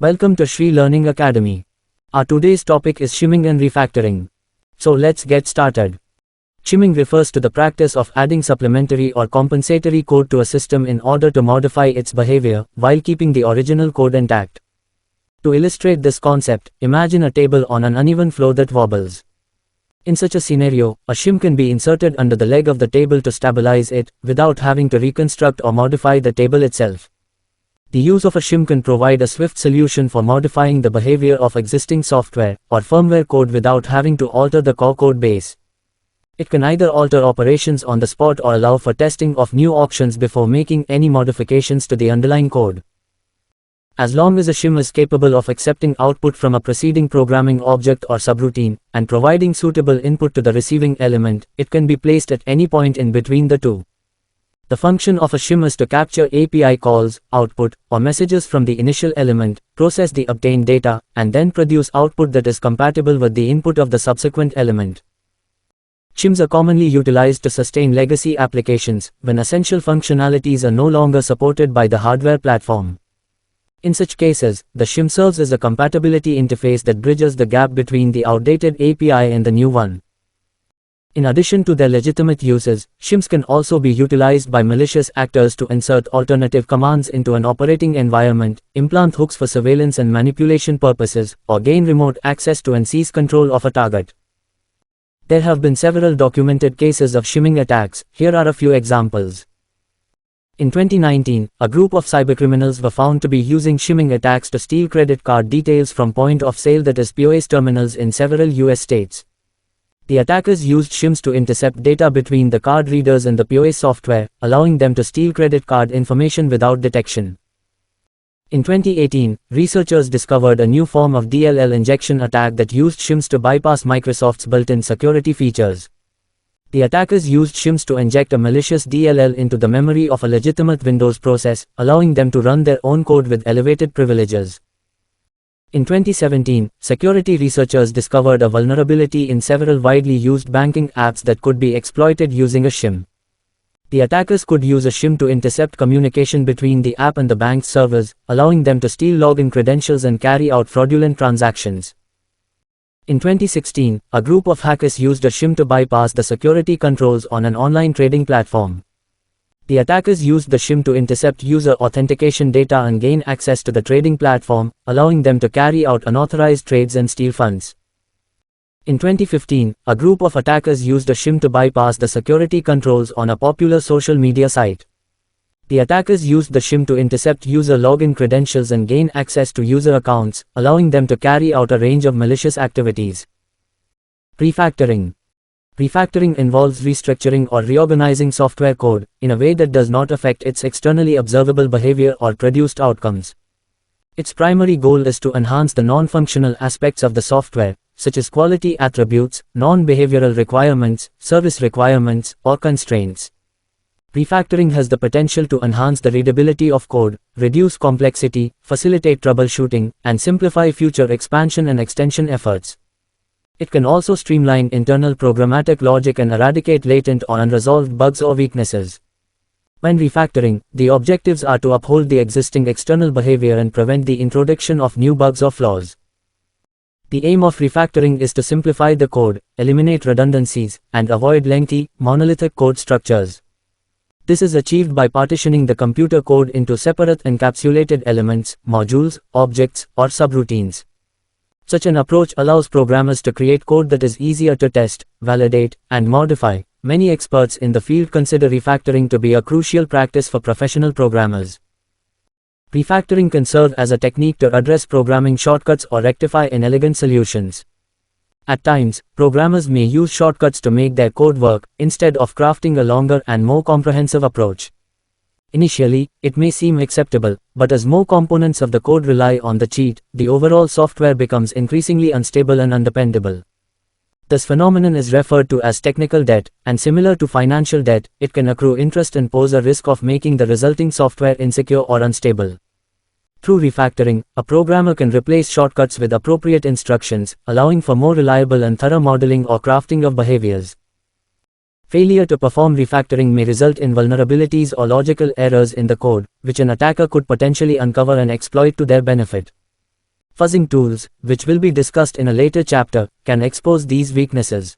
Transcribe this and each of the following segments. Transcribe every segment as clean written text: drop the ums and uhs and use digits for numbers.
Welcome to Shree Learning Academy. Our today's topic is shimming and refactoring. So let's get started. Shimming refers to the practice of adding supplementary or compensatory code to a system in order to modify its behavior while keeping the original code intact. To illustrate this concept, imagine a table on an uneven floor that wobbles. In such a scenario, a shim can be inserted under the leg of the table to stabilize it, without having to reconstruct or modify the table itself. The use of a shim can provide a swift solution for modifying the behavior of existing software or firmware code without having to alter the core code base. It can either alter operations on the spot or allow for testing of new options before making any modifications to the underlying code. As long as a shim is capable of accepting output from a preceding programming object or subroutine, and providing suitable input to the receiving element, it can be placed at any point in between the two. The function of a shim is to capture API calls, output, or messages from the initial element, process the obtained data, and then produce output that is compatible with the input of the subsequent element. Shims are commonly utilized to sustain legacy applications, when essential functionalities are no longer supported by the hardware platform. In such cases, the shim serves as a compatibility interface that bridges the gap between the outdated API and the new one. In addition to their legitimate uses, shims can also be utilized by malicious actors to insert alternative commands into an operating environment, implant hooks for surveillance and manipulation purposes, or gain remote access to and seize control of a target. There have been several documented cases of shimming attacks. Here are a few examples. In 2019, a group of cybercriminals were found to be using shimming attacks to steal credit card details from point-of-sale, that is POS terminals in several US states. The attackers used shims to intercept data between the card readers and the POS software, allowing them to steal credit card information without detection. In 2018, researchers discovered a new form of DLL injection attack that used shims to bypass Microsoft's built-in security features. The attackers used shims to inject a malicious DLL into the memory of a legitimate Windows process, allowing them to run their own code with elevated privileges. In 2017, security researchers discovered a vulnerability in several widely used banking apps that could be exploited using a shim. The attackers could use a shim to intercept communication between the app and the bank's servers, allowing them to steal login credentials and carry out fraudulent transactions. In 2016, a group of hackers used a shim to bypass the security controls on an online trading platform. The attackers used the shim to intercept user authentication data and gain access to the trading platform, allowing them to carry out unauthorized trades and steal funds. In 2015, a group of attackers used a shim to bypass the security controls on a popular social media site. The attackers used the shim to intercept user login credentials and gain access to user accounts, allowing them to carry out a range of malicious activities. Refactoring. Refactoring involves restructuring or reorganizing software code in a way that does not affect its externally observable behavior or produced outcomes. Its primary goal is to enhance the non-functional aspects of the software, such as quality attributes, non-behavioral requirements, service requirements, or constraints. Refactoring has the potential to enhance the readability of code, reduce complexity, facilitate troubleshooting, and simplify future expansion and extension efforts. It can also streamline internal programmatic logic and eradicate latent or unresolved bugs or weaknesses. When refactoring, the objectives are to uphold the existing external behavior and prevent the introduction of new bugs or flaws. The aim of refactoring is to simplify the code, eliminate redundancies, and avoid lengthy, monolithic code structures. This is achieved by partitioning the computer code into separate encapsulated elements, modules, objects, or subroutines. Such an approach allows programmers to create code that is easier to test, validate, and modify. Many experts in the field consider refactoring to be a crucial practice for professional programmers. Refactoring can serve as a technique to address programming shortcuts or rectify inelegant solutions. At times, programmers may use shortcuts to make their code work, instead of crafting a longer and more comprehensive approach. Initially, it may seem acceptable, but as more components of the code rely on the cheat, the overall software becomes increasingly unstable and undependable. This phenomenon is referred to as technical debt, and similar to financial debt, it can accrue interest and pose a risk of making the resulting software insecure or unstable. Through refactoring, a programmer can replace shortcuts with appropriate instructions, allowing for more reliable and thorough modeling or crafting of behaviors. Failure to perform refactoring may result in vulnerabilities or logical errors in the code, which an attacker could potentially uncover and exploit to their benefit. Fuzzing tools, which will be discussed in a later chapter, can expose these weaknesses.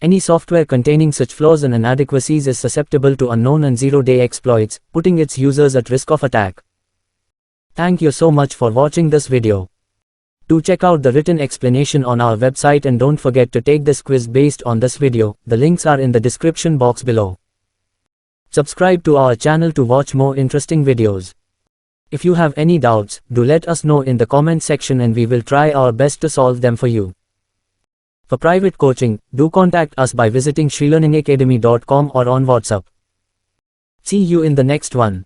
Any software containing such flaws and inadequacies is susceptible to unknown and zero-day exploits, putting its users at risk of attack. Thank you so much for watching this video. Do check out the written explanation on our website and don't forget to take this quiz based on this video. The links are in the description box below. Subscribe to our channel to watch more interesting videos. If you have any doubts, do let us know in the comment section and we will try our best to solve them for you. For private coaching, do contact us by visiting shreelearningacademy.com or on WhatsApp. See you in the next one.